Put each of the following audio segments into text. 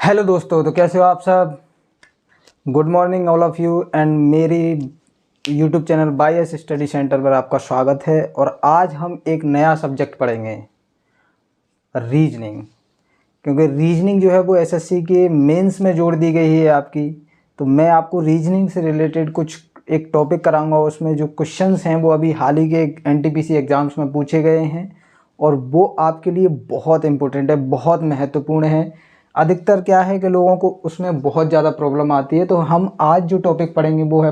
Hello दोस्तों, तो कैसे हो आप सब। Good morning all of you and मेरी यूट्यूब चैनल बायस स्टडी सेंटर पर आपका स्वागत है। और आज हम एक नया सब्जेक्ट पढ़ेंगे, रीजनिंग। क्योंकि रीजनिंग जो है वो एसएससी के मेंस में जोड़ दी गई है आपकी। तो मैं आपको रीजनिंग से रिलेटेड कुछ एक टॉपिक कराऊंगा। उसमें जो क्वेश्चंस हैं वो अभी हाल ही के एनटीपीसी एग्ज़ाम्स में पूछे गए हैं और वो आपके लिए बहुत इम्पोर्टेंट है, बहुत महत्वपूर्ण है। अधिकतर क्या है कि लोगों को उसमें बहुत ज़्यादा प्रॉब्लम आती है। तो हम आज जो टॉपिक पढ़ेंगे वो है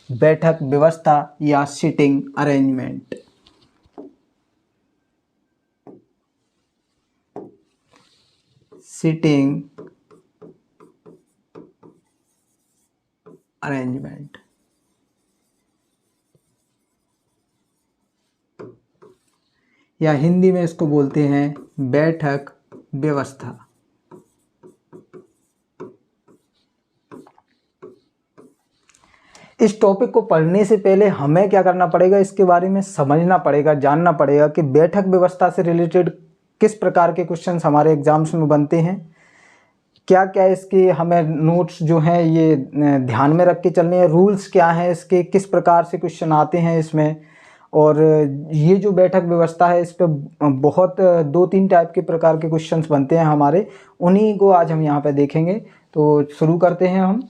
बैठक व्यवस्था या सिटिंग अरेंजमेंट। सिटिंग अरेंजमेंट या हिंदी में इसको बोलते हैं बैठक व्यवस्था। इस टॉपिक को पढ़ने से पहले हमें क्या करना पड़ेगा, इसके बारे में समझना पड़ेगा, जानना पड़ेगा कि बैठक व्यवस्था से रिलेटेड किस प्रकार के क्वेश्चंस हमारे एग्जाम्स में बनते हैं, क्या क्या इसके हमें नोट्स जो हैं ये ध्यान में रख के चलने हैं, रूल्स क्या हैं इसके, किस प्रकार से क्वेश्चन आते हैं इसमें। और ये जो बैठक व्यवस्था है इस पर बहुत 2-3 टाइप के प्रकार के क्वेश्चंस बनते हैं हमारे, उन्हीं को आज हम यहाँ पे देखेंगे। तो शुरू करते हैं हम।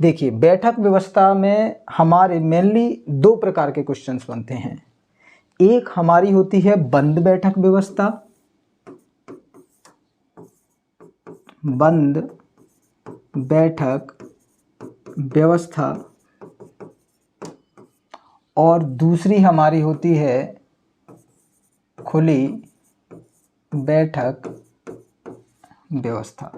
देखिए, बैठक व्यवस्था में हमारे मेनली 2 प्रकार के क्वेश्चंस बनते हैं। एक हमारी होती है बंद बैठक व्यवस्था, बंद बैठक व्यवस्था, और दूसरी हमारी होती है खुली बैठक व्यवस्था।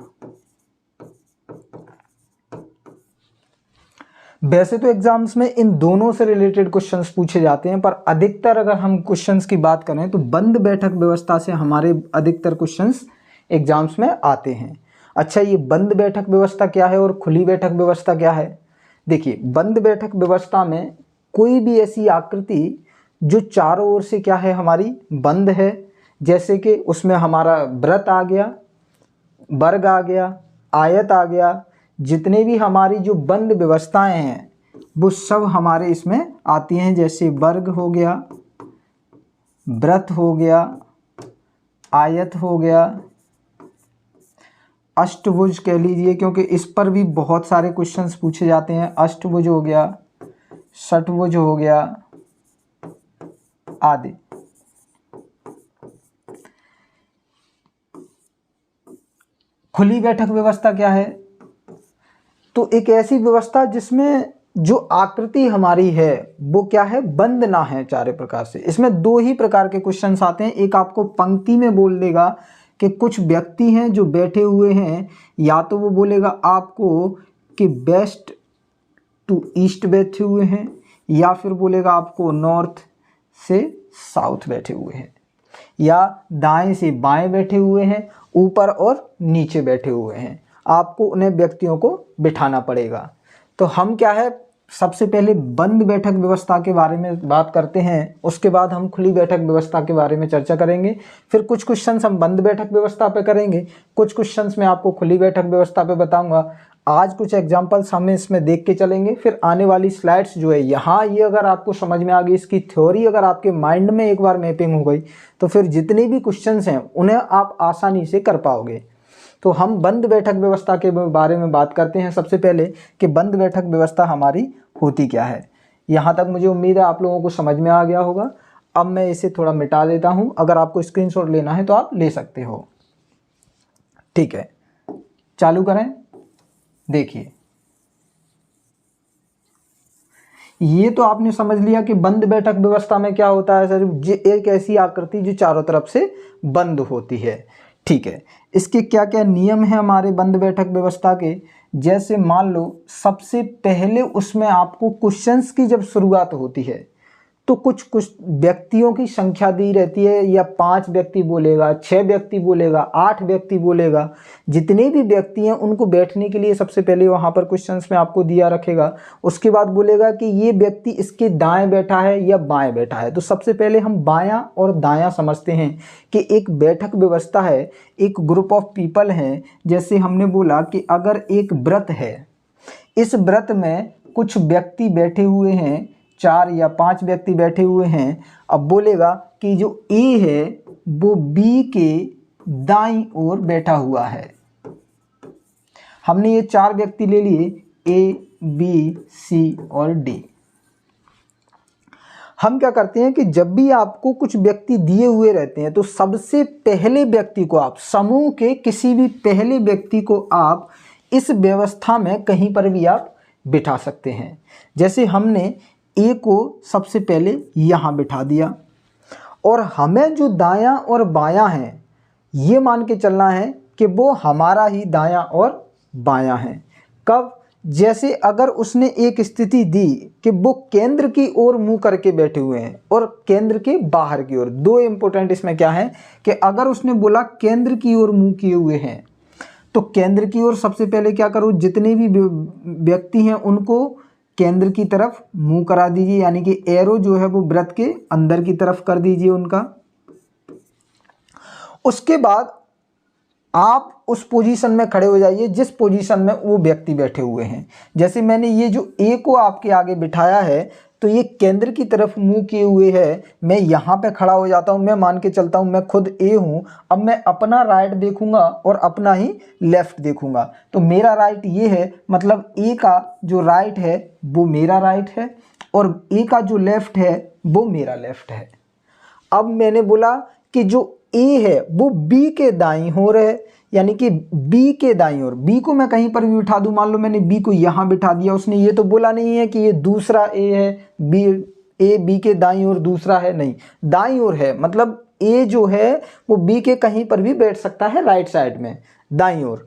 वैसे तो एग्जाम्स में इन दोनों से रिलेटेड क्वेश्चंस पूछे जाते हैं, पर अधिकतर अगर हम क्वेश्चंस की बात करें तो बंद बैठक व्यवस्था से हमारे अधिकतर क्वेश्चंस एग्जाम्स में आते हैं। अच्छा, ये बंद बैठक व्यवस्था क्या है और खुली बैठक व्यवस्था क्या है। देखिए, बंद बैठक व्यवस्था में कोई भी ऐसी आकृति जो चारों ओर से क्या है हमारी बंद है, जैसे कि उसमें हमारा वृत्त आ गया, वर्ग आ गया, आयत आ गया, जितने भी हमारी जो बंद व्यवस्थाएं हैं वो सब हमारे इसमें आती हैं। जैसे वर्ग हो गया, वृत्त हो गया, आयत हो गया, अष्टभुज कह लीजिए, क्योंकि इस पर भी बहुत सारे क्वेश्चंस पूछे जाते हैं। अष्टभुज हो गया, षटभुज हो गया आदि। खुली बैठक व्यवस्था क्या है, तो एक ऐसी व्यवस्था जिसमें जो आकृति हमारी है वो क्या है, बंद ना है चारों प्रकार से। इसमें 2 ही प्रकार के क्वेश्चंस आते हैं। एक आपको पंक्ति में बोल देगा कि कुछ व्यक्ति हैं जो बैठे हुए हैं, या तो वो बोलेगा आपको कि वेस्ट टू ईस्ट बैठे हुए हैं, या फिर बोलेगा आपको नॉर्थ से साउथ बैठे हुए हैं, या दाएं से बाएं बैठे हुए हैं, ऊपर और नीचे बैठे हुए हैं। आपको उन्हें व्यक्तियों को बिठाना पड़ेगा। तो हम क्या है, सबसे पहले बंद बैठक व्यवस्था के बारे में बात करते हैं, उसके बाद हम खुली बैठक व्यवस्था के बारे में चर्चा करेंगे। फिर कुछ क्वेश्चंस हम बंद बैठक व्यवस्था पे करेंगे, कुछ क्वेश्चंस मैं आपको खुली बैठक व्यवस्था पे बताऊंगा। आज कुछ एग्जांपल्स हम इसमें देख के चलेंगे। फिर आने वाली स्लाइड्स जो है यहाँ, ये अगर आपको समझ में आ गई, इसकी थ्योरी अगर आपके माइंड में एक बार मैपिंग हो गई, तो फिर जितने भी क्वेश्चंस हैं उन्हें आप आसानी से कर पाओगे। तो हम बंद बैठक व्यवस्था के बारे में बात करते हैं सबसे पहले, कि बंद बैठक व्यवस्था हमारी होती क्या है। यहाँ तक मुझे उम्मीद है आप लोगों को समझ में आ गया होगा। अब मैं इसे थोड़ा मिटा देता हूँ, अगर आपको स्क्रीनशॉट लेना है तो आप ले सकते हो। ठीक है, चालू करें। देखिए, ये तो आपने समझ लिया कि बंद बैठक व्यवस्था में क्या होता है सर, एक ऐसी आकृति जो चारों तरफ से बंद होती है। ठीक है, इसके क्या क्या नियम हैं हमारे बंद बैठक व्यवस्था के। जैसे मान लो सबसे पहले उसमें आपको क्वेश्चंस की जब शुरुआत होती है तो कुछ कुछ व्यक्तियों की संख्या दी रहती है, या 5 व्यक्ति बोलेगा, 6 व्यक्ति बोलेगा, 8 व्यक्ति बोलेगा। जितने भी व्यक्ति हैं उनको बैठने के लिए सबसे पहले वहाँ पर क्वेश्चंस में आपको दिया रखेगा। उसके बाद बोलेगा कि ये व्यक्ति इसके दाएं बैठा है या बाएं बैठा है। तो सबसे पहले हम बायां और दायां समझते हैं कि एक बैठक व्यवस्था है, एक ग्रुप ऑफ पीपल हैं। जैसे हमने बोला कि अगर एक व्रत है, इस व्रत में कुछ व्यक्ति बैठे हुए हैं, 4 या 5 व्यक्ति बैठे हुए हैं। अब बोलेगा कि जो ए है वो बी के दाईं ओर बैठा हुआ है। हमने ये 4 व्यक्ति ले लिए, ए, बी, सी और डी। हम क्या करते हैं कि जब भी आपको कुछ व्यक्ति दिए हुए रहते हैं तो सबसे पहले व्यक्ति को आप, समूह के किसी भी पहले व्यक्ति को आप इस व्यवस्था में कहीं पर भी आप बिठा सकते हैं। जैसे हमने ए को सबसे पहले यहाँ बिठा दिया, और हमें जो दायां और बायां है ये मान के चलना है कि वो हमारा ही दायां और बायां है। कब? जैसे अगर उसने एक स्थिति दी कि वो केंद्र की ओर मुंह करके बैठे हुए हैं और केंद्र के बाहर की ओर। 2 इंपॉर्टेंट इसमें क्या है कि अगर उसने बोला केंद्र की ओर मुंह किए हुए हैं, तो केंद्र की ओर सबसे पहले क्या करो, जितने भी व्यक्ति हैं उनको केंद्र की तरफ मुंह करा दीजिए, यानी कि एरो जो है वो वृत्त के अंदर की तरफ कर दीजिए उनका। उसके बाद आप उस पोजीशन में खड़े हो जाइए जिस पोजीशन में वो व्यक्ति बैठे हुए हैं। जैसे मैंने ये जो ए को आपके आगे बिठाया है तो ये केंद्र की तरफ मुंह किए हुए है। मैं यहाँ पे खड़ा हो जाता हूँ, मैं मान के चलता हूँ मैं खुद ए हूँ। अब मैं अपना राइट देखूंगा और अपना ही लेफ्ट देखूंगा। तो मेरा राइट ये है, मतलब ए का जो राइट है वो मेरा राइट है और ए का जो लेफ्ट है वो मेरा लेफ्ट है। अब मैंने बोला कि जो ए है वो बी के दाईं ओर है, यानी कि बी के दाईं ओर। बी को मैं कहीं पर भी बिठा दूं, मान लो मैंने बी को यहाँ बिठा दिया, उसने ये तो बोला नहीं है कि ये दूसरा ए है, बी ए बी के दाईं ओर दूसरा है, नहीं, दाईं ओर है। मतलब ए जो है वो बी के कहीं पर भी बैठ सकता है राइट साइड में, दाईं ओर।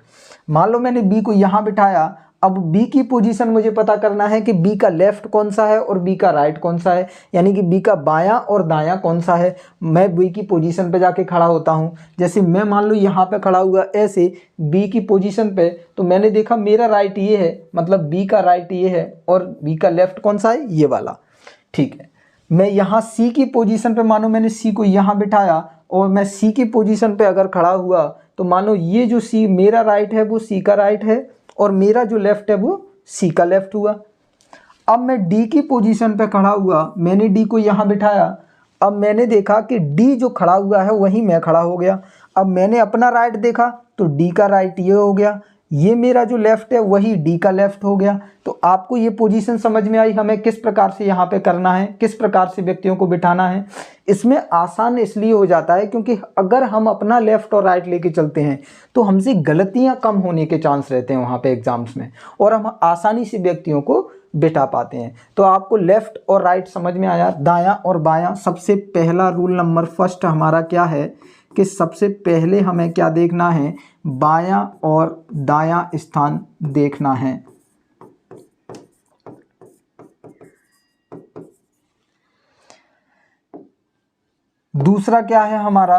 मान लो मैंने बी को यहाँ बिठाया, अब बी की पोजीशन मुझे पता करना है कि बी का लेफ्ट कौन सा है और बी का राइट कौन सा है, यानी कि बी का बायां और दायां कौन सा है। मैं बी की पोजीशन पे जाके खड़ा होता हूँ। जैसे मैं मान लो यहाँ पे खड़ा हुआ ऐसे बी की पोजीशन पे, तो मैंने देखा मेरा राइट ये है, मतलब बी का राइट ये है और बी का लेफ्ट कौन सा है, ये वाला। ठीक है, मैं यहाँ सी की पोजीशन पे, मानो मैंने सी को यहाँ बिठाया और मैं सी की पोजीशन पे अगर खड़ा हुआ तो मानो ये जो सी मेरा राइट है वो सी का राइट है और मेरा जो लेफ्ट है वो सी का लेफ्ट हुआ। अब मैं डी की पोजीशन पे खड़ा हुआ, मैंने डी को यहाँ बिठाया। अब मैंने देखा कि डी जो खड़ा हुआ है वहीं मैं खड़ा हो गया। अब मैंने अपना राइट देखा तो डी का राइट ये हो गया, ये मेरा जो लेफ्ट है वही डी का लेफ्ट हो गया। तो आपको ये पोजीशन समझ में आई, हमें किस प्रकार से यहाँ पे करना है, किस प्रकार से व्यक्तियों को बिठाना है। इसमें आसान इसलिए हो जाता है क्योंकि अगर हम अपना लेफ्ट और राइट लेके चलते हैं तो हमसे गलतियाँ कम होने के चांस रहते हैं वहाँ पे एग्जाम्स में, और हम आसानी से व्यक्तियों को बिठा पाते हैं। तो आपको लेफ्ट और राइट समझ में आया, दायां और बायां। सबसे पहला रूल नंबर फर्स्ट हमारा क्या है कि सबसे पहले हमें क्या देखना है, बायां और दायां स्थान देखना है। दूसरा क्या है हमारा,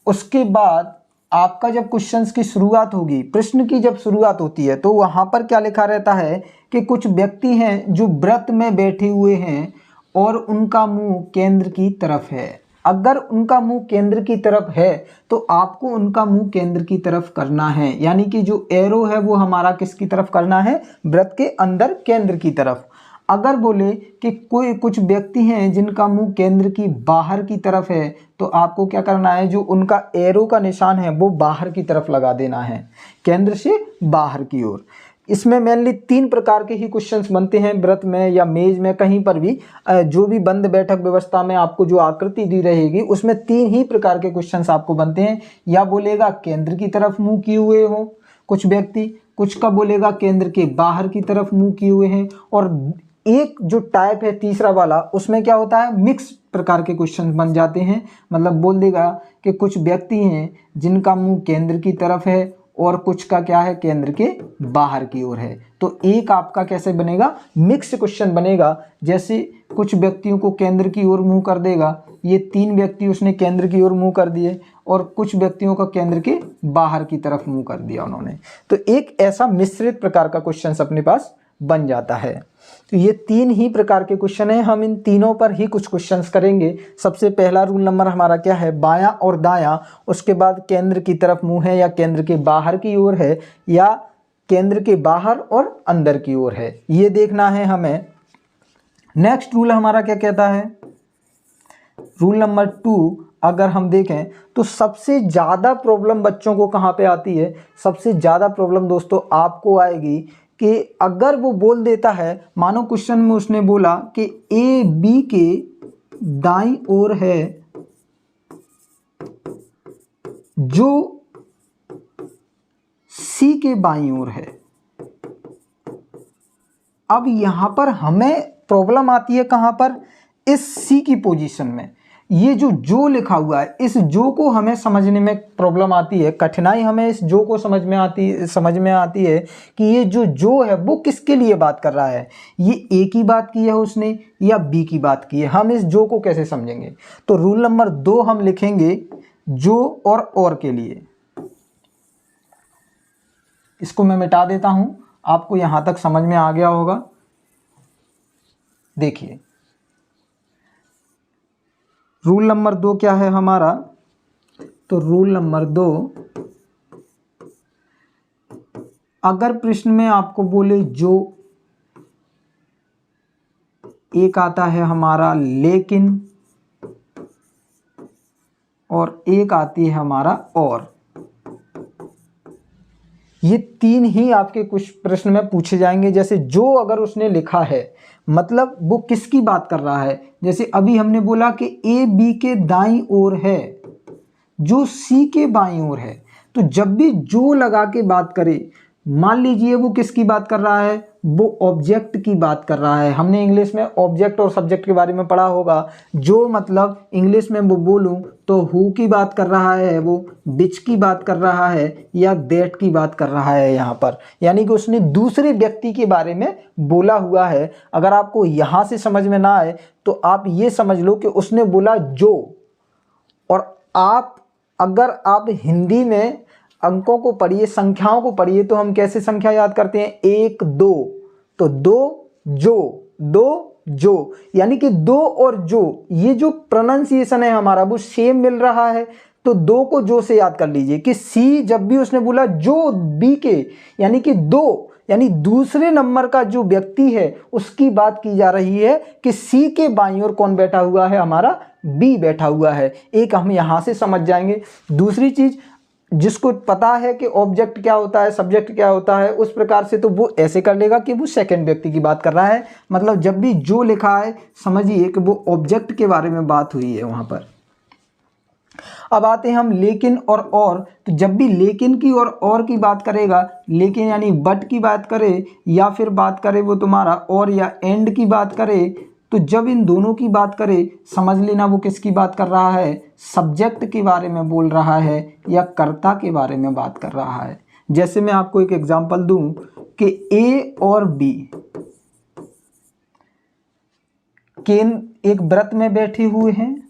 उसके बाद आपका जब क्वेश्चंस की शुरुआत होगी, प्रश्न की जब शुरुआत होती है तो वहां पर क्या लिखा रहता है कि कुछ व्यक्ति हैं जो व्रत में बैठे हुए हैं और उनका मुंह केंद्र की तरफ है। अगर उनका मुंह केंद्र की तरफ है तो आपको उनका मुंह केंद्र की तरफ करना है, यानी कि जो एरो है वो हमारा किसकी तरफ करना है, व्रत के अंदर केंद्र की तरफ। अगर बोले कि कोई कुछ व्यक्ति हैं जिनका मुंह केंद्र की बाहर की तरफ है तो आपको क्या करना है, जो उनका एरो का निशान है वो बाहर की तरफ लगा देना है, केंद्र से बाहर की ओर। इसमें मेनली 3 प्रकार के ही क्वेश्चंस बनते हैं व्रत में या मेज में, कहीं पर भी जो भी बंद बैठक व्यवस्था में आपको जो आकृति दी रहेगी उसमें 3 ही प्रकार के क्वेश्चंस आपको बनते हैं। या बोलेगा केंद्र की तरफ मुंह किए हुए हो कुछ व्यक्ति, कुछ का बोलेगा केंद्र के बाहर की तरफ मुंह किए हुए हैं, और एक जो टाइप है तीसरा वाला उसमें क्या होता है, मिक्स प्रकार के क्वेश्चन बन जाते हैं। मतलब बोल देगा कि कुछ व्यक्ति हैं जिनका मुंह केंद्र की तरफ है और कुछ का क्या है, केंद्र के बाहर की ओर है। तो एक आपका कैसे बनेगा, मिक्स क्वेश्चन बनेगा। जैसे कुछ व्यक्तियों को केंद्र की ओर मुंह कर देगा, ये 3 व्यक्ति उसने केंद्र की ओर मुंह कर दिए, और कुछ व्यक्तियों का केंद्र के बाहर की तरफ मुंह कर दिया उन्होंने। तो एक ऐसा मिश्रित प्रकार का क्वेश्चन अपने पास बन जाता है। तो ये 3 ही प्रकार के क्वेश्चन हैं, हम इन तीनों पर ही कुछ क्वेश्चंस करेंगे। सबसे पहला रूल नंबर हमारा क्या है, बायां और दायां, उसके बाद केंद्र की तरफ मुंह है या केंद्र के बाहर की ओर है, या केंद्र के बाहर और अंदर की ओर है, ये देखना है हमें। नेक्स्ट रूल हमारा क्या कहता है, रूल नंबर 2 अगर हम देखें तो सबसे ज़्यादा प्रॉब्लम बच्चों को कहाँ पे आती है, सबसे ज़्यादा प्रॉब्लम दोस्तों आपको आएगी कि अगर वो बोल देता है, मानो क्वेश्चन में उसने बोला कि ए बी के दाईं ओर है जो सी के बाईं ओर है। अब यहां पर हमें प्रॉब्लम आती है कहां पर, इस सी की पोजीशन में। ये जो लिखा हुआ है, इस जो को हमें समझने में प्रॉब्लम आती है, कठिनाई हमें इस जो को समझ में आती है कि ये जो है वो किसके लिए बात कर रहा है, ये ए की बात की है उसने या बी की बात की है, हम इस जो को कैसे समझेंगे। तो रूल नंबर 2 हम लिखेंगे जो और के लिए। इसको मैं मिटा देता हूं, आपको यहां तक समझ में आ गया होगा। देखिए रूल नंबर 2 क्या है हमारा, तो रूल नंबर 2, अगर प्रश्न में आपको बोले जो, एक आता है हमारा लेकिन, और एक आती है हमारा और, ये 3 ही आपके कुछ प्रश्न में पूछे जाएंगे। जैसे जो अगर उसने लिखा है मतलब वो किसकी बात कर रहा है, जैसे अभी हमने बोला कि ए बी के दाईं ओर है जो सी के बाईं ओर है, तो जब भी जो लगा के बात करे, मान लीजिए वो किसकी बात कर रहा है, वो ऑब्जेक्ट की बात कर रहा है। हमने इंग्लिश में ऑब्जेक्ट और सब्जेक्ट के बारे में पढ़ा होगा। जो मतलब इंग्लिश में वो बोलूं तो हु की बात कर रहा है, वो विच की बात कर रहा है, या दैट की बात कर रहा है यहाँ पर, यानी कि उसने दूसरे व्यक्ति के बारे में बोला हुआ है। अगर आपको यहाँ से समझ में ना आए तो आप ये समझ लो कि उसने बोला जो, और अगर आप हिंदी में अंकों को पढ़िए, संख्याओं को पढ़िए, तो हम कैसे संख्या याद करते हैं, 1 2, तो 2 जो, यानी कि 2 और जो, ये जो प्रोनाउंसिएशन है हमारा वो सेम मिल रहा है। तो 2 को जो से याद कर लीजिए कि सी जब भी उसने बोला जो बी के, यानी कि 2, यानी दूसरे नंबर का जो व्यक्ति है उसकी बात की जा रही है कि सी के बाईं ओर कौन बैठा हुआ है, हमारा बी बैठा हुआ है। एक हम यहां से समझ जाएंगे। दूसरी चीज, जिसको पता है कि ऑब्जेक्ट क्या होता है, सब्जेक्ट क्या होता है, उस प्रकार से तो वो ऐसे कर लेगा कि वो सेकंड व्यक्ति की बात कर रहा है। मतलब जब भी जो लिखा है समझिए कि वो ऑब्जेक्ट के बारे में बात हुई है वहां पर। अब आते हैं हम लेकिन और, तो जब भी लेकिन की और की बात करेगा, लेकिन यानी बट की बात करे, या फिर बात करे वो तुम्हारा और या एंड की बात करे, तो जब इन दोनों की बात करे समझ लेना वो किसकी बात कर रहा है, सब्जेक्ट के बारे में बोल रहा है या कर्ता के बारे में बात कर रहा है। जैसे मैं आपको एक एग्जांपल दूं कि ए और बी एक व्रत में बैठे हुए हैं,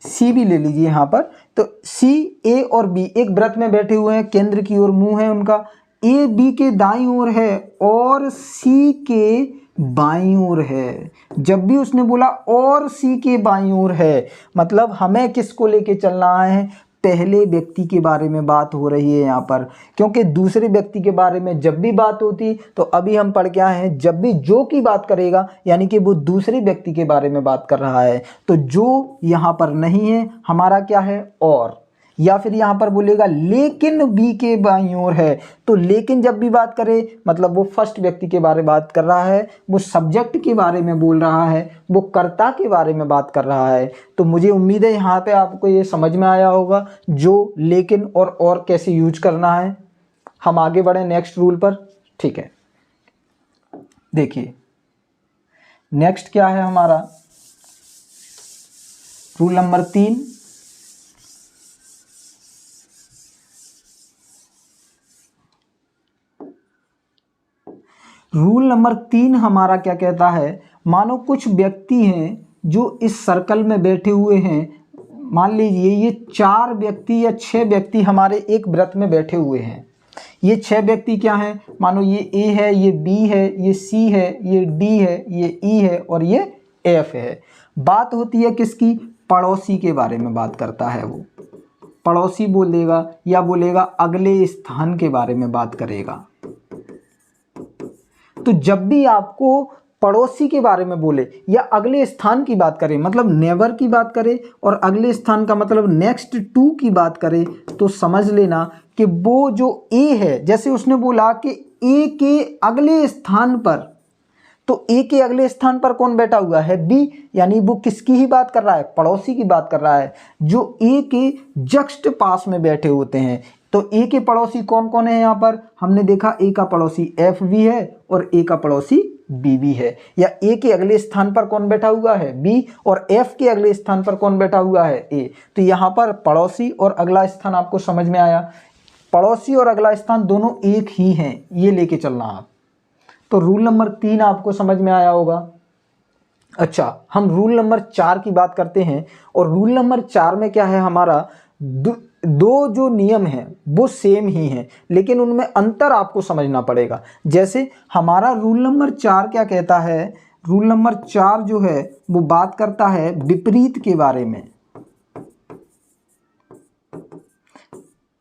सी भी ले लीजिए यहाँ पर, तो सी, ए और बी एक व्रत में बैठे हुए हैं, केंद्र की ओर मुंह है उनका, ए बी के दाईं ओर है और सी के बाईं ओर है। जब भी उसने बोला और सी के बाईं ओर है, मतलब हमें किसको लेके चलना है, पहले व्यक्ति के बारे में बात हो रही है यहाँ पर। क्योंकि दूसरे व्यक्ति के बारे में जब भी बात होती, तो अभी हम पढ़ के आए हैं, जब भी जो की बात करेगा यानी कि वो दूसरे व्यक्ति के बारे में बात कर रहा है। तो जो यहाँ पर नहीं है, हमारा क्या है, और। या फिर यहाँ पर बोलेगा लेकिन बी के बाईं ओर है, तो लेकिन जब भी बात करे मतलब वो फर्स्ट व्यक्ति के बारे में बात कर रहा है, वो सब्जेक्ट के बारे में बोल रहा है, वो कर्ता के बारे में बात कर रहा है। तो मुझे उम्मीद है यहाँ पे आपको ये समझ में आया होगा जो, लेकिन और कैसे यूज करना है। हम आगे बढ़े नेक्स्ट रूल पर, ठीक है। देखिए नेक्स्ट क्या है हमारा, रूल नंबर 3, रूल नंबर 3 हमारा क्या कहता है, मानो कुछ व्यक्ति हैं जो इस सर्कल में बैठे हुए हैं, मान लीजिए ये 4 व्यक्ति या 6 व्यक्ति हमारे एक व्रत में बैठे हुए हैं। ये 6 व्यक्ति क्या हैं, मानो ये ए है, ये बी है, ये सी है, ये डी है, ये ई है और ये एफ है। बात होती है किसकी, पड़ोसी के बारे में बात करता है वो, पड़ोसी बोलेगा या बोलेगा अगले स्थान के बारे में बात करेगा। तो जब भी आपको पड़ोसी के बारे में बोले या अगले स्थान की बात करे, मतलब नेबर की बात करे, और अगले स्थान का मतलब नेक्स्ट टू की बात करे, तो समझ लेना कि वो जो ए है, जैसे उसने बोला कि ए के अगले स्थान पर, तो ए के अगले स्थान पर कौन बैठा हुआ है, बी, यानी वो किसकी ही बात कर रहा है, पड़ोसी की बात कर रहा है, जो ए के जस्ट पास में बैठे होते हैं। तो ए के पड़ोसी कौन कौन है, यहाँ पर हमने देखा ए का पड़ोसी एफ भी है और ए का पड़ोसी बी भी है। या ए के अगले स्थान पर कौन बैठा हुआ है, बी, और एफ के अगले स्थान पर कौन बैठा हुआ है, ए। तो यहाँ पर पड़ोसी और अगला स्थान आपको समझ में आया, पड़ोसी और अगला स्थान दोनों एक ही हैं, ये लेके चलना आप। तो रूल नंबर 3 आपको समझ में आया होगा। अच्छा, हम रूल नंबर 4 की बात करते हैं, और रूल नंबर 4 में क्या है, हमारा दो जो नियम हैं वो सेम ही हैं, लेकिन उनमें अंतर आपको समझना पड़ेगा। जैसे हमारा रूल नंबर 4 क्या कहता है, रूल नंबर 4 जो है वो बात करता है विपरीत के बारे में।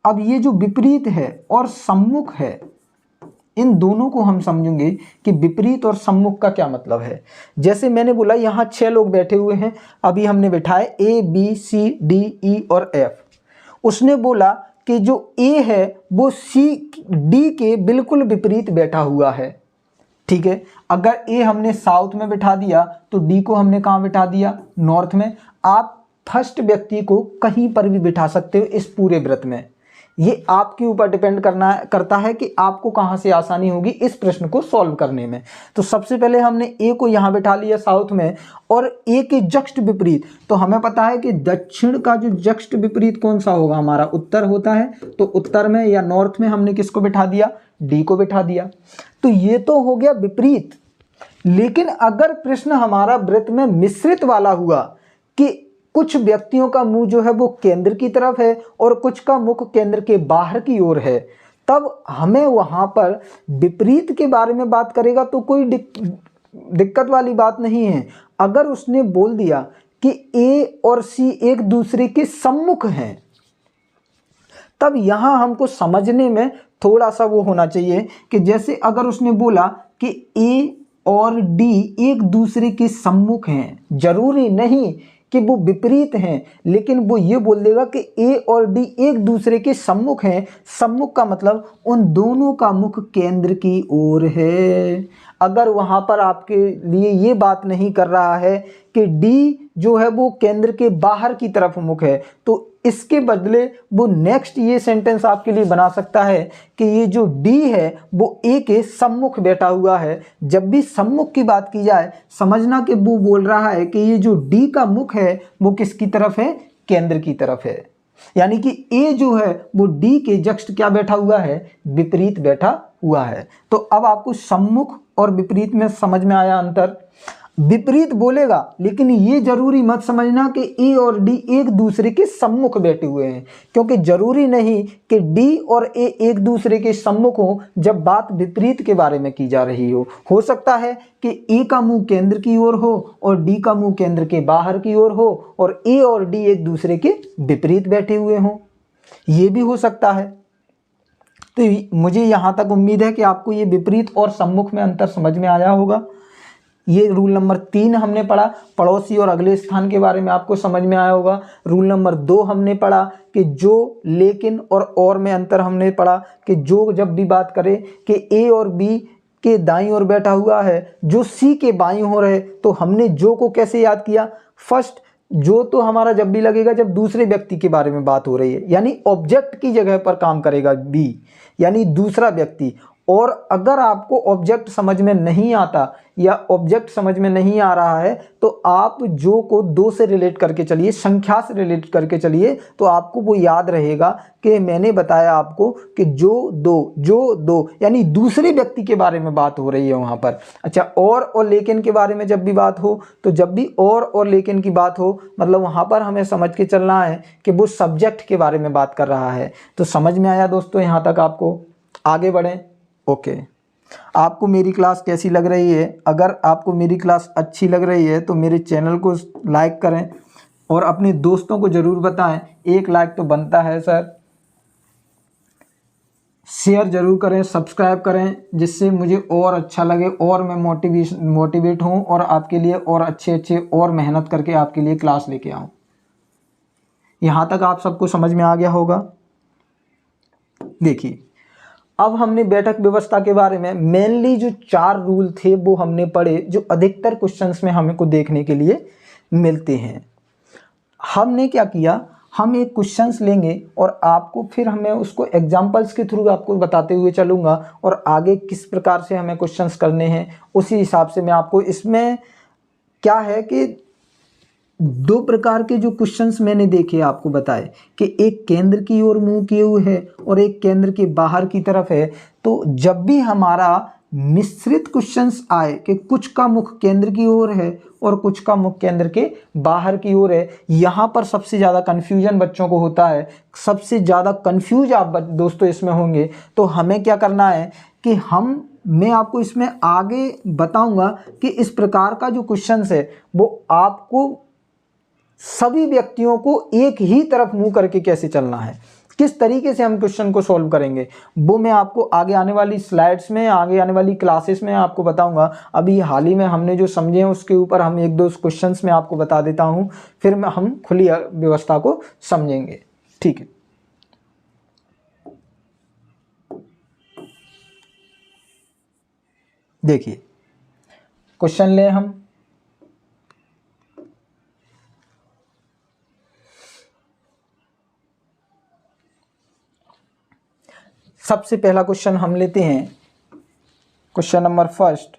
अब ये जो विपरीत है और सम्मुख है, इन दोनों को हम समझेंगे कि विपरीत और सम्मुख का क्या मतलब है। जैसे मैंने बोला यहाँ 6 लोग बैठे हुए हैं, अभी हमने बिठाए A B C D E और एफ। उसने बोला कि जो ए है वो सी डी के बिल्कुल विपरीत बैठा हुआ है, ठीक है। अगर ए हमने साउथ में बिठा दिया तो डी को हमने कहाँ बिठा दिया, नॉर्थ में। आप फर्स्ट व्यक्ति को कहीं पर भी बिठा सकते हो इस पूरे व्रत में, ये आपके ऊपर डिपेंड करता है कि आपको कहाँ से आसानी होगी इस प्रश्न को सॉल्व करने में। तो सबसे पहले हमने ए को यहाँ बिठा लिया साउथ में, और ए के जस्ट विपरीत, तो हमें पता है कि दक्षिण का जो जस्ट विपरीत कौन सा होगा, हमारा उत्तर होता है। तो उत्तर में या नॉर्थ में हमने किसको बिठा दिया, डी को बिठा दिया। तो ये तो हो गया विपरीत। लेकिन अगर प्रश्न हमारा व्रत में मिश्रित वाला हुआ कि कुछ व्यक्तियों का मुंह जो है वो केंद्र की तरफ है और कुछ का मुख केंद्र के बाहर की ओर है, तब हमें वहां पर विपरीत के बारे में बात करेगा तो कोई दिक्कत वाली बात नहीं है। अगर उसने बोल दिया कि ए और सी एक दूसरे के सम्मुख हैं, तब यहां हमको समझने में थोड़ा सा वो होना चाहिए कि जैसे अगर उसने बोला कि ए और डी एक दूसरे के सम्मुख हैं, जरूरी नहीं कि वो विपरीत हैं, लेकिन वो ये बोल देगा कि ए और डी एक दूसरे के सम्मुख हैं। सम्मुख का मतलब उन दोनों का मुख केंद्र की ओर है। अगर वहाँ पर आपके लिए ये बात नहीं कर रहा है कि डी जो है वो केंद्र के बाहर की तरफ मुख है, तो इसके बदले वो नेक्स्ट ये सेंटेंस आपके लिए बना सकता है कि ये जो डी है वो ए के सम्मुख बैठा हुआ है। जब भी सम्मुख की बात की जाए, समझना कि वो बोल रहा है कि ये जो डी का मुख है वो किसकी तरफ है, केंद्र की तरफ है। यानी कि ए जो है वो डी के जस्ट क्या बैठा हुआ है, विपरीत बैठा हुआ है। तो अब आपको सम्मुख और विपरीत में समझ में आया अंतर। विपरीत बोलेगा, लेकिन ये जरूरी मत समझना कि ए और डी एक दूसरे के सम्मुख बैठे हुए हैं, क्योंकि जरूरी नहीं कि डी और ए एक दूसरे के सम्मुख हो जब बात विपरीत के बारे में की जा रही हो सकता है कि ए का मुंह केंद्र की ओर हो और डी का मुंह केंद्र के बाहर की ओर हो और ए और डी एक दूसरे के विपरीत बैठे हुए हों, ये भी हो सकता है। तो मुझे यहाँ तक उम्मीद है कि आपको ये विपरीत और सम्मुख में अंतर समझ में आया होगा। ये रूल नंबर 3 हमने पढ़ा, पड़ोसी और अगले स्थान के बारे में आपको समझ में आया होगा। रूल नंबर 2 हमने पढ़ा कि जो, लेकिन और में अंतर हमने पढ़ा कि जो जब भी बात करे कि ए और बी के दाईं ओर बैठा हुआ है, जो सी के बाईं ओर है, तो हमने जो को कैसे याद किया, फर्स्ट जो तो हमारा जब भी लगेगा जब दूसरे व्यक्ति के बारे में बात हो रही है, यानी ऑब्जेक्ट की जगह पर काम करेगा बी, यानी दूसरा व्यक्ति, और अगर आपको ऑब्जेक्ट समझ में नहीं आता या ऑब्जेक्ट समझ में नहीं आ रहा है तो आप जो को दो से रिलेट करके चलिए, संख्या से रिलेट करके चलिए, तो आपको वो याद रहेगा कि मैंने बताया आपको कि जो दो यानी दूसरे व्यक्ति के बारे में बात हो रही है वहाँ पर। अच्छा, और लेकिन के बारे में जब भी बात हो तो जब भी और लेकिन की बात हो मतलब वहाँ पर हमें समझ के चलना है कि वो सब्जेक्ट के बारे में बात कर रहा है। तो समझ में आया दोस्तों यहाँ तक? आपको आगे बढ़ें। ओके, आपको मेरी क्लास कैसी लग रही है? अगर आपको मेरी क्लास अच्छी लग रही है तो मेरे चैनल को लाइक करें और अपने दोस्तों को ज़रूर बताएं। एक लाइक तो बनता है सर। शेयर ज़रूर करें, सब्सक्राइब करें, जिससे मुझे और अच्छा लगे और मैं मोटिवेट हूँ और आपके लिए और अच्छे और मेहनत करके आपके लिए क्लास लेके आऊँ। यहाँ तक आप सबको समझ में आ गया होगा। देखिए, अब हमने बैठक व्यवस्था के बारे में मेनली जो 4 रूल थे वो हमने पढ़े, जो अधिकतर क्वेश्चंस में हमें को देखने के लिए मिलते हैं। हमने क्या किया, हम एक क्वेश्चंस लेंगे और आपको फिर हमें उसको एग्जांपल्स के थ्रू आपको बताते हुए चलूँगा और आगे किस प्रकार से हमें क्वेश्चंस करने हैं उसी हिसाब से मैं आपको, इसमें क्या है कि 2 प्रकार के जो क्वेश्चंस मैंने देखे आपको बताए कि एक केंद्र की ओर मुंह किए हुए है और एक केंद्र के बाहर की तरफ है। तो जब भी हमारा मिश्रित क्वेश्चंस आए कि कुछ का मुख केंद्र की ओर है और कुछ का मुख केंद्र के बाहर की ओर है, यहाँ पर सबसे ज़्यादा कन्फ्यूजन बच्चों को होता है, सबसे ज़्यादा कन्फ्यूज आप दोस्तों इसमें होंगे। तो हमें क्या करना है कि मैं आपको इसमें आगे बताऊंगा कि इस प्रकार का जो क्वेश्चंस है वो आपको सभी व्यक्तियों को एक ही तरफ मुंह करके कैसे चलना है, किस तरीके से हम क्वेश्चन को सॉल्व करेंगे, वो मैं आपको आगे आने वाली स्लाइड्स में, आगे आने वाली क्लासेस में आपको बताऊंगा। अभी हाल ही में हमने जो समझे हैं उसके ऊपर हम 1-2 क्वेश्चंस में आपको बता देता हूं, फिर हम खुली व्यवस्था को समझेंगे। ठीक है, देखिए क्वेश्चन ले हम। सबसे पहला क्वेश्चन हम लेते हैं, क्वेश्चन नंबर 1।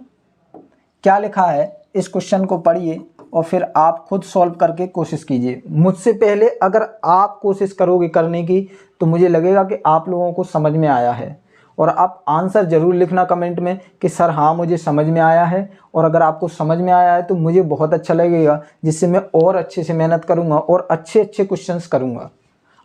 क्या लिखा है इस क्वेश्चन को पढ़िए और फिर आप खुद सॉल्व करके कोशिश कीजिए। मुझसे पहले अगर आप कोशिश करोगे करने की तो मुझे लगेगा कि आप लोगों को समझ में आया है, और आप आंसर ज़रूर लिखना कमेंट में कि सर हाँ मुझे समझ में आया है। और अगर आपको समझ में आया है तो मुझे बहुत अच्छा लगेगा, जिससे मैं और अच्छे से मेहनत करूँगा और अच्छे क्वेश्चंस करूँगा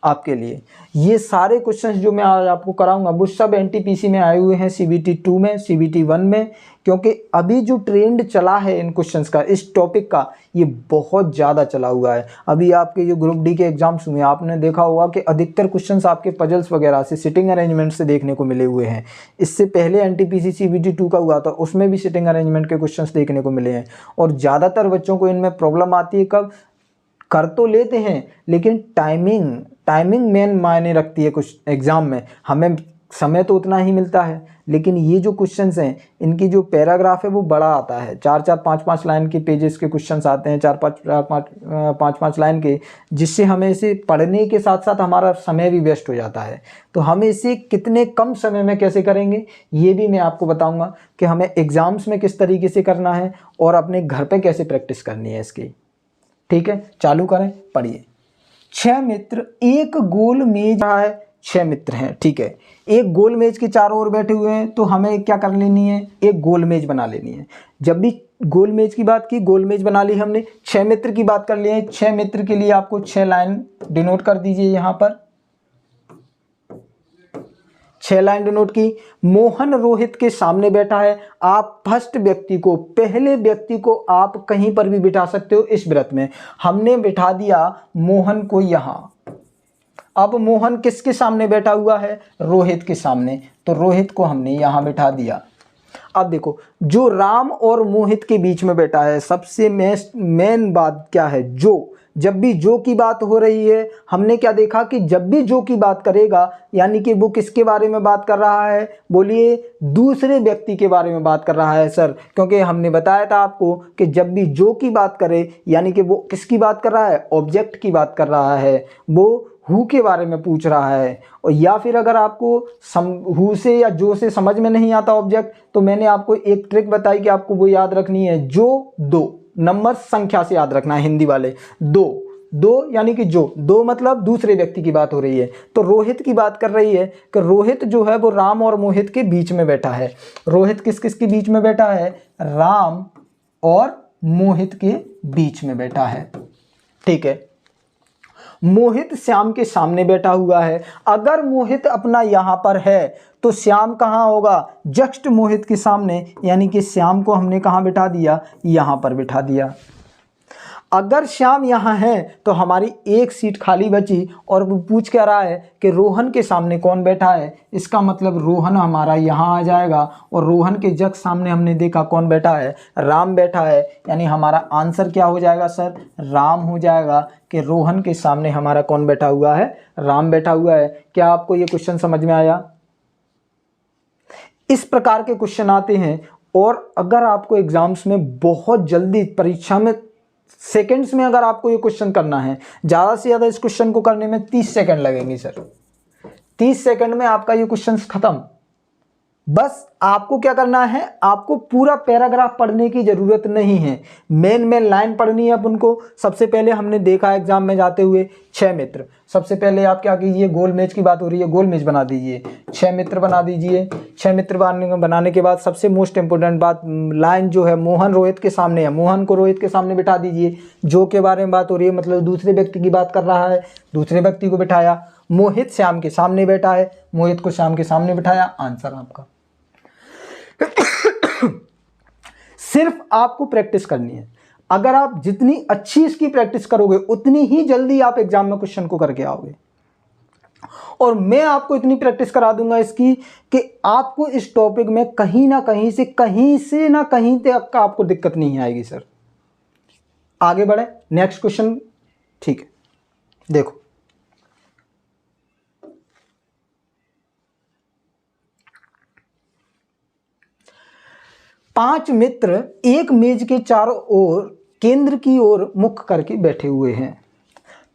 आपके लिए। ये सारे क्वेश्चंस जो मैं आज आपको कराऊंगा वो सब एनटीपीसी में आए हुए हैं, CBT 2 में, CBT 1 में, क्योंकि अभी जो ट्रेंड चला है इन क्वेश्चंस का, इस टॉपिक का, ये बहुत ज़्यादा चला हुआ है। अभी आपके जो ग्रुप डी के एग्जाम्स हुए आपने देखा होगा कि अधिकतर क्वेश्चंस आपके पजल्स वगैरह से, सिटिंग अरेंजमेंट से देखने को मिले हुए हैं। इससे पहले एनटीपीसी CBT 2 का हुआ था, उसमें भी सिटिंग अरेंजमेंट के क्वेश्चंस देखने को मिले हैं। और ज़्यादातर बच्चों को इनमें प्रॉब्लम आती है, कब कर तो लेते हैं लेकिन टाइमिंग मेन मायने रखती है। कुछ एग्ज़ाम में हमें समय तो उतना ही मिलता है, लेकिन ये जो क्वेश्चंस हैं इनकी जो पैराग्राफ है वो बड़ा आता है, 4-4, 5-5 लाइन के पेजेस के क्वेश्चंस आते हैं, 4-5 लाइन के, जिससे हमें इसे पढ़ने के साथ साथ हमारा समय भी वेस्ट हो जाता है। तो हमें इसे कितने कम समय में कैसे करेंगे ये भी मैं आपको बताऊँगा कि हमें एग्ज़ाम्स में किस तरीके से करना है और अपने घर पर कैसे प्रैक्टिस करनी है इसकी। ठीक है, चालू करें, पढ़िए। 6 मित्र एक गोल मेज रहा है, 6 मित्र हैं, ठीक है, एक गोल मेज के चारों ओर बैठे हुए हैं, तो हमें क्या कर लेनी है, एक गोल मेज बना लेनी है। जब भी गोल मेज की बात की, गोल मेज बना ली हमने, 6 मित्र की बात कर लिए हैं, 6 मित्र के लिए आपको 6 लाइन डिनोट कर दीजिए। यहाँ पर 6 लाइन डिनोट की। मोहन रोहित के सामने बैठा है। आप फर्स्ट व्यक्ति को, पहले व्यक्ति को आप कहीं पर भी बिठा सकते हो इस व्रत में। हमने बिठा दिया मोहन को यहाँ। अब मोहन किसके सामने बैठा हुआ है, रोहित के सामने, तो रोहित को हमने यहाँ बिठा दिया। अब देखो जो राम और मोहित के बीच में बैठा है, सबसे मेन बात क्या है, जो, जब भी जो की बात हो रही है, हमने क्या देखा कि जब भी जो की बात करेगा यानी कि वो किसके बारे में बात कर रहा है, बोलिए दूसरे व्यक्ति के बारे में बात कर रहा है सर, क्योंकि हमने बताया था आपको कि जब भी जो की बात करे यानी कि वो किसकी बात कर रहा है, ऑब्जेक्ट की बात कर रहा है, वो हु के बारे में पूछ रहा है, और या फिर अगर आपको हु से या जो से समझ में नहीं आता ऑब्जेक्ट, तो मैंने आपको एक ट्रिक बताई कि आपको वो याद रखनी है, जो दो नंबर संख्या से याद रखना है, हिंदी वाले दो दो यानी कि जो दो मतलब दूसरे व्यक्ति की बात हो रही है। तो रोहित की बात कर रही है कि रोहित जो है वो राम और मोहित के बीच में बैठा है। रोहित किस किस के बीच में बैठा है? राम और मोहित के बीच में बैठा है। ठीक है, मोहित श्याम के सामने बैठा हुआ है। अगर मोहित अपना यहां पर है तो श्याम कहां होगा? जस्ट मोहित के सामने, यानी कि श्याम को हमने कहां बिठा दिया? यहां पर बिठा दिया। अगर श्याम यहाँ है तो हमारी एक सीट खाली बची, और वो पूछ क्या रहा है कि रोहन के सामने कौन बैठा है। इसका मतलब रोहन हमारा यहाँ आ जाएगा, और रोहन के जस्ट सामने हमने देखा कौन बैठा है? राम बैठा है। यानी हमारा आंसर क्या हो जाएगा सर? राम हो जाएगा, कि रोहन के सामने हमारा कौन बैठा हुआ है? राम बैठा हुआ है। क्या आपको ये क्वेश्चन समझ में आया? इस प्रकार के क्वेश्चन आते हैं, और अगर आपको एग्जाम्स में बहुत जल्दी परीक्षा में सेकंड्स में अगर आपको ये क्वेश्चन करना है, ज़्यादा से ज़्यादा इस क्वेश्चन को करने में 30 सेकंड लगेंगे सर। 30 सेकंड में आपका ये क्वेश्चन खत्म। बस आपको क्या करना है, आपको पूरा पैराग्राफ पढ़ने की ज़रूरत नहीं है, मेन लाइन पढ़नी है अपन को। सबसे पहले हमने देखा एग्जाम में जाते हुए 6 मित्र। सबसे पहले आप क्या कीजिए, गोल मेज की बात हो रही है, गोल मेज बना दीजिए, 6 मित्र बना दीजिए। 6 मित्र बनाने के बाद सबसे मोस्ट इंपोर्टेंट बात, लाइन जो है मोहन रोहित के सामने है, मोहन को रोहित के सामने बिठा दीजिए। जो के बारे में बात हो रही है, मतलब दूसरे व्यक्ति की बात कर रहा है, दूसरे व्यक्ति को बिठाया। मोहित श्याम के सामने बैठा है, मोहित को श्याम के सामने बिठाया। आंसर आपका। सिर्फ आपको प्रैक्टिस करनी है। अगर आप जितनी अच्छी इसकी प्रैक्टिस करोगे, उतनी ही जल्दी आप एग्जाम में क्वेश्चन को करके आओगे। और मैं आपको इतनी प्रैक्टिस करा दूंगा इसकी कि आपको इस टॉपिक में कहीं ना कहीं तक आपको दिक्कत नहीं आएगी सर। आगे बढ़े, नेक्स्ट क्वेश्चन। ठीक है, देखो पांच मित्र एक मेज के चारों ओर केंद्र की ओर मुख करके बैठे हुए हैं।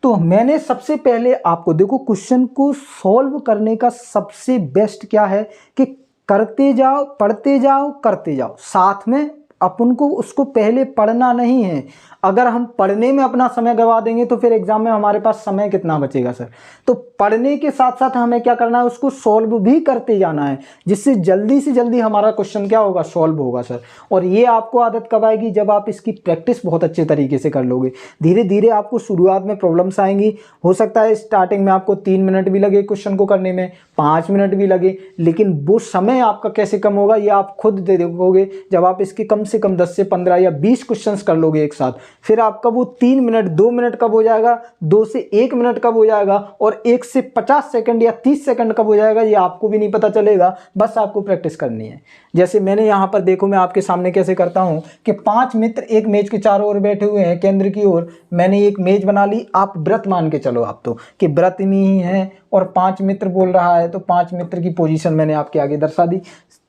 तो मैंने सबसे पहले आपको देखो, क्वेश्चन को सॉल्व करने का सबसे बेस्ट क्या है कि करते जाओ, पढ़ते जाओ, करते जाओ साथ में। अपन को उसको पहले पढ़ना नहीं है। अगर हम पढ़ने में अपना समय गवा देंगे तो फिर एग्जाम में हमारे पास समय कितना बचेगा सर। तो पढ़ने के साथ साथ हमें क्या करना है, उसको सॉल्व भी करते जाना है, जिससे जल्दी से जल्दी हमारा क्वेश्चन क्या होगा, सॉल्व होगा सर। और ये आपको आदत कब आएगी, जब आप इसकी प्रैक्टिस बहुत अच्छे तरीके से कर लोगे। धीरे धीरे आपको शुरुआत में प्रॉब्लम्स आएंगी, हो सकता है स्टार्टिंग में आपको 3 मिनट भी लगे क्वेश्चन को करने में, 5 मिनट भी लगे, लेकिन वो समय आपका कैसे कम होगा ये आप खुद देखोगे। जब आप इसके कम से कम 10 से 15 या 20 क्वेश्चंस कर लोगे एक साथ, फिर आपका वो 3 मिनट 2 मिनट कब हो जाएगा, 2 से 1 मिनट कब हो जाएगा, और 1 से 50 सेकंड या 30 सेकंड कब हो जाएगा, ये आपको भी नहीं पता चलेगा। बस आपको प्रैक्टिस करनी है। जैसे मैंने यहाँ पर देखो, मैं आपके सामने कैसे करता हूँ कि 5 मित्र एक मेज के चारों ओर बैठे हुए हैं केंद्र की ओर। मैंने एक मेज बना ली, आप व्रत मान के चलो आप तो कि व्रत में ही है, और 5 मित्र बोल रहा है तो 5 मित्र की पोजीशन मैंने आपके आगे दर्शा दी।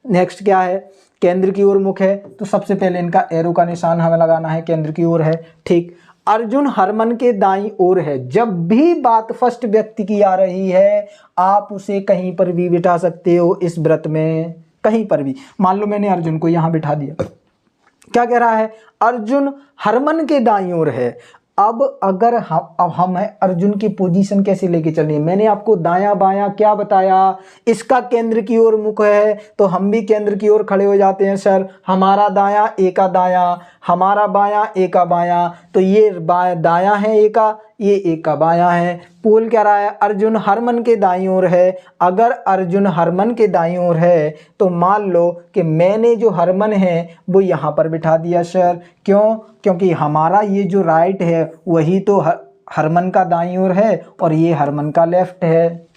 नेक्स्ट क्या है, केंद्र की ओर मुख है, तो सबसे पहले इनका एरो का निशान हमें लगाना है, केंद्र की ओर है। ठीक, अर्जुन हरमन के दाईं ओर है। जब भी बात फर्स्ट व्यक्ति की आ रही है, आप उसे कहीं पर भी बिठा सकते हो इस व्रत में, कहीं पर भी। मान लो मैंने अर्जुन को यहां बिठा दिया, क्या कह रहा है, अर्जुन हरमन के दाईं ओर है। अब अगर हम है, अर्जुन की पोजीशन कैसे लेके चलनी है, मैंने आपको दायां बायां क्या बताया, इसका केंद्र की ओर मुख है तो हम भी केंद्र की ओर खड़े हो जाते हैं सर। हमारा दायां ए का दायां, हमारा बायां ए का बायां, तो ये दायां है ए का, ये ए का बायां है। पोल कह रहा है अर्जुन हरमन के दाईं ओर है। अगर अर्जुन हरमन के दाईं ओर है तो मान लो कि मैंने जो हरमन है वो यहाँ पर बिठा दिया सर। क्यों? क्योंकि हमारा ये जो राइट है वही तो हरमन का दाईं ओर है, और ये हरमन का लेफ्ट है,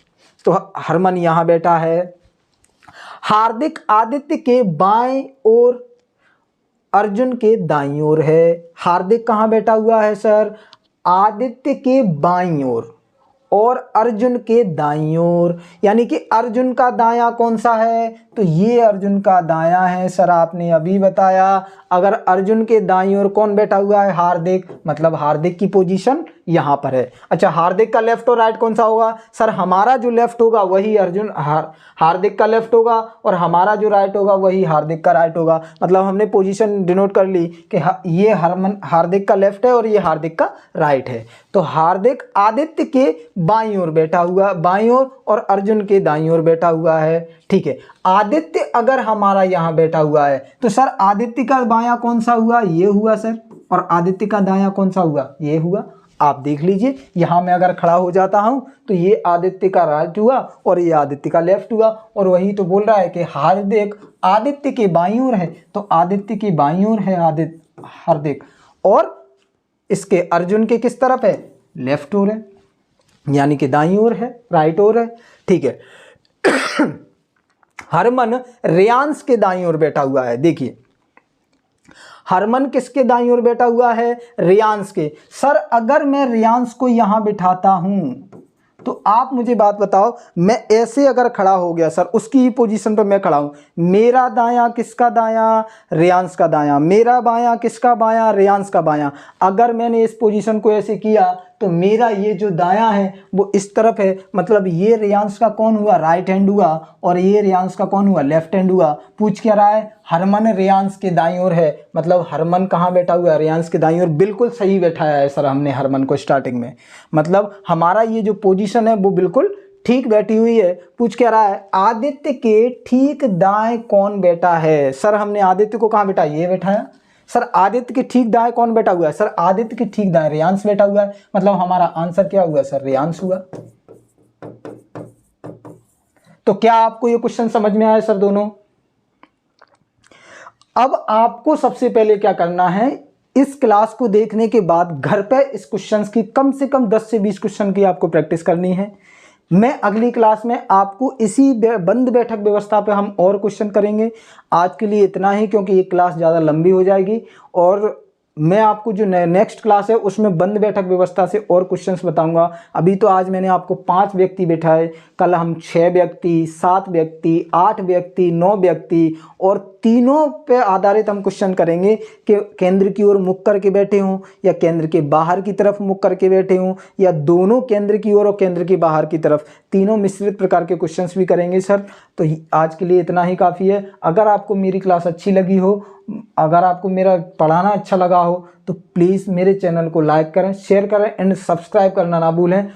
तो हरमन यहाँ बैठा है। हार्दिक आदित्य के बाएं ओर, अर्जुन के दाईं ओर है। हार्दिक कहाँ बैठा हुआ है सर, आदित्य के बाईं ओर और अर्जुन के दाईं ओर। यानी कि अर्जुन का दायां कौन सा है, तो ये अर्जुन का दायां है सर, आपने अभी बताया। अगर अर्जुन के दाईं ओर कौन बैठा हुआ है, हार्दिक, मतलब हार्दिक की पोजीशन यहाँ पर है। अच्छा, हार्दिक का लेफ्ट और राइट कौन सा होगा? सर हमारा जो लेफ्ट होगा वही अर्जुन हार्दिक का लेफ्ट होगा और हमारा जो राइट होगा वही हार्दिक का राइट होगा। मतलब हमने पोजीशन डिनोट कर ली कि ये हार्दिक का लेफ्ट है और ये हार्दिक का राइट है। तो हार्दिक आदित्य के बाईं ओर बैठा हुआ, बाईं ओर, और अर्जुन के दाईं ओर बैठा हुआ है। ठीक है, आदित्य अगर हमारा यहाँ बैठा हुआ है तो सर आदित्य का बायां कौन सा हुआ? ये हुआ सर, और आदित्य का दायां कौन सा हुआ? ये हुआ। आप देख लीजिए, यहां मैं अगर खड़ा हो जाता हूं तो ये आदित्य का राइट हुआ और ये आदित्य का लेफ्ट हुआ। और वही तो बोल रहा है कि हार्दिक आदित्य के बाईं ओर है, तो आदित्य की बाईं ओर है हार्दिक, और इसके अर्जुन के किस तरफ है? लेफ्ट ओर है, यानी कि दाईं ओर है, राइट ओर है। ठीक है, हरमन रेयांश के दाईं ओर बैठा हुआ है। देखिए, हरमन किसके दाईं ओर बैठा हुआ है? रेयांश के। सर अगर मैं रेयांश को यहां बिठाता हूं तो आप मुझे बात बताओ, मैं ऐसे अगर खड़ा हो गया सर, उसकी ही पोजीशन पर मैं खड़ा हूं, मेरा दायां किसका दायां? रेयांश का दायां। मेरा बायां किसका बायां? रेयांश का बायां। अगर मैंने इस पोजीशन को ऐसे किया तो मेरा ये जो दायां है वो इस तरफ है, मतलब ये रेयांश का कौन हुआ? राइट हैंड हुआ, और ये रेयांश का कौन हुआ? लेफ्ट हैंड हुआ। पूछ क्या रहा है? हरमन रेयांश के दाईं ओर है, मतलब हरमन कहाँ बैठा हुआ है? रेयांश के दाईं ओर। बिल्कुल सही बैठाया है सर हमने हरमन को स्टार्टिंग में, मतलब हमारा ये जो पोजीशन है वो बिल्कुल ठीक बैठी हुई है। पूछ क्या रहा है? आदित्य के ठीक दाएं कौन बैठा है? सर हमने आदित्य को कहाँ बैठा? ये बैठाया। सर आदित्य के ठीक दाएं कौन बैठा हुआ है? सर आदित्य के ठीक दाएं रेयांश बैठा हुआ है, मतलब हमारा आंसर क्या हुआ सर? रेयांश हुआ। तो क्या आपको ये क्वेश्चन समझ में आया सर दोनों? अब आपको सबसे पहले क्या करना है, इस क्लास को देखने के बाद घर पे इस क्वेश्चंस की कम से कम 10 से 20 क्वेश्चन की आपको प्रैक्टिस करनी है। मैं अगली क्लास में आपको इसी बंद बैठक व्यवस्था पे हम और क्वेश्चन करेंगे। आज के लिए इतना ही, क्योंकि ये क्लास ज़्यादा लंबी हो जाएगी, और मैं आपको जो नेक्स्ट क्लास है उसमें बंद बैठक व्यवस्था से और क्वेश्चंस बताऊंगा। अभी तो आज मैंने आपको 5 व्यक्ति बैठाए, कल हम 6 व्यक्ति, 7 व्यक्ति, 8 व्यक्ति, 9 व्यक्ति, और तीनों पे आधारित हम क्वेश्चन करेंगे कि केंद्र की ओर मुख करके बैठे हों, या केंद्र के बाहर की तरफ मुख करके बैठे हों, या दोनों केंद्र की ओर और केंद्र के बाहर की तरफ, तीनों मिश्रित प्रकार के क्वेश्चंस भी करेंगे सर। तो आज के लिए इतना ही काफ़ी है। अगर आपको मेरी क्लास अच्छी लगी हो, अगर आपको मेरा पढ़ाना अच्छा लगा हो, तो प्लीज़ मेरे चैनल को लाइक करें, शेयर करें एंड सब्सक्राइब करना ना भूलें।